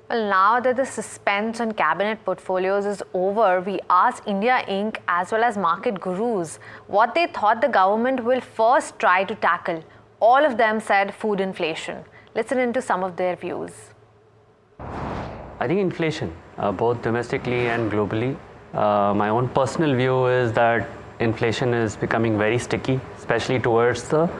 Well, now that the suspense on cabinet portfolios is over, we asked India Inc. as well as market gurus what they thought the government will first try to tackle. All of them said food inflation. Listen into some of their views. I think inflation, both domestically and globally. My own personal view is that inflation is becoming very sticky, especially towards the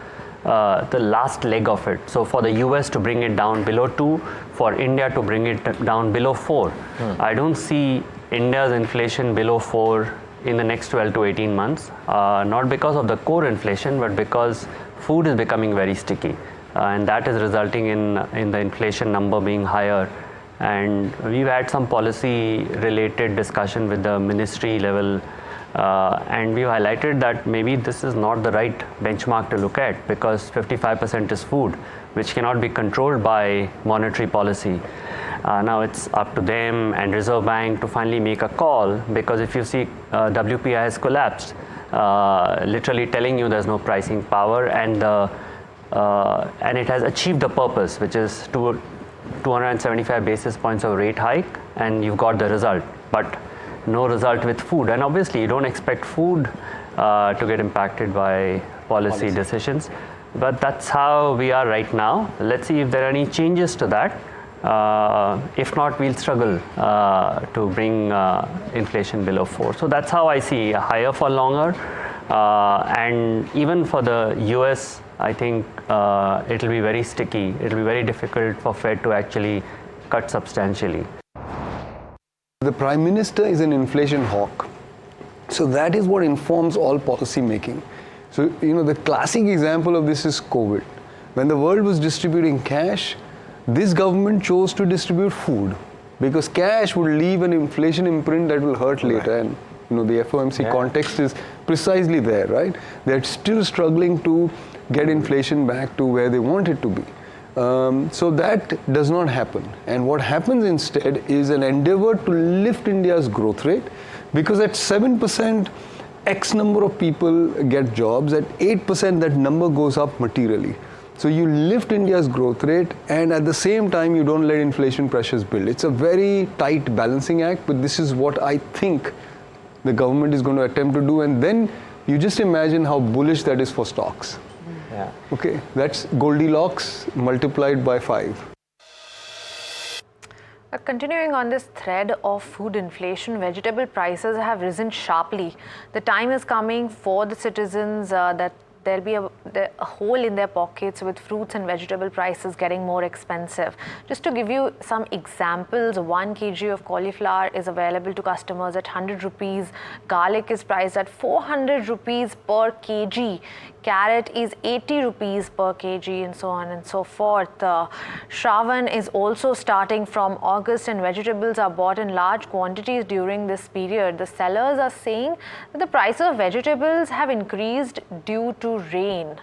last leg of it. So for the US to bring it down below 2, for India to bring it down below 4. I don't see India's inflation below 4 in the next 12 to 18 months, not because of the core inflation, but because food is becoming very sticky. And that is resulting in the inflation number being higher. And we've had some policy related discussion with the ministry level, and we highlighted that maybe this is not the right benchmark to look at, because 55% is food, which cannot be controlled by monetary policy. Now it's up to them and Reserve Bank to finally make a call, because if you see WPI has collapsed, literally telling you there's no pricing power, and it has achieved the purpose, which is 275 basis points of rate hike, and you've got the result, but no result with food. And obviously you don't expect food to get impacted by policy decisions, but that's how we are right now. Let's see if there are any changes to that. If not, we'll struggle to bring inflation below 4. So that's how I see higher for longer. And even for the US, I think it'll be very sticky. It'll be very difficult for Fed to actually cut substantially. The Prime Minister is an inflation hawk. So that is what informs all policy making. So, the classic example of this is COVID. When the world was distributing cash, this government chose to distribute food, because cash would leave an inflation imprint that will hurt later. And the FOMC context is precisely there, right? They're still struggling to get inflation back to where they want it to be. So that does not happen. And what happens instead is an endeavor to lift India's growth rate, because at 7%, X number of people get jobs, at 8% that number goes up materially. So you lift India's growth rate, and at the same time you don't let inflation pressures build. It's a very tight balancing act, but this is what I think the government is going to attempt to do. And then you just imagine how bullish that is for stocks. Yeah. Okay, that's Goldilocks multiplied by 5. Continuing on this thread of food inflation, vegetable prices have risen sharply. The time is coming for the citizens that there'll be a hole in their pockets with fruits and vegetable prices getting more expensive. Just to give you some examples, 1 kg of cauliflower is available to customers at 100 rupees. Garlic is priced at 400 rupees per kg. Carrot is 80 rupees per kg, and so on and so forth. Shravan is also starting from August, and vegetables are bought in large quantities during this period. The sellers are saying that the prices of vegetables have increased due to rain.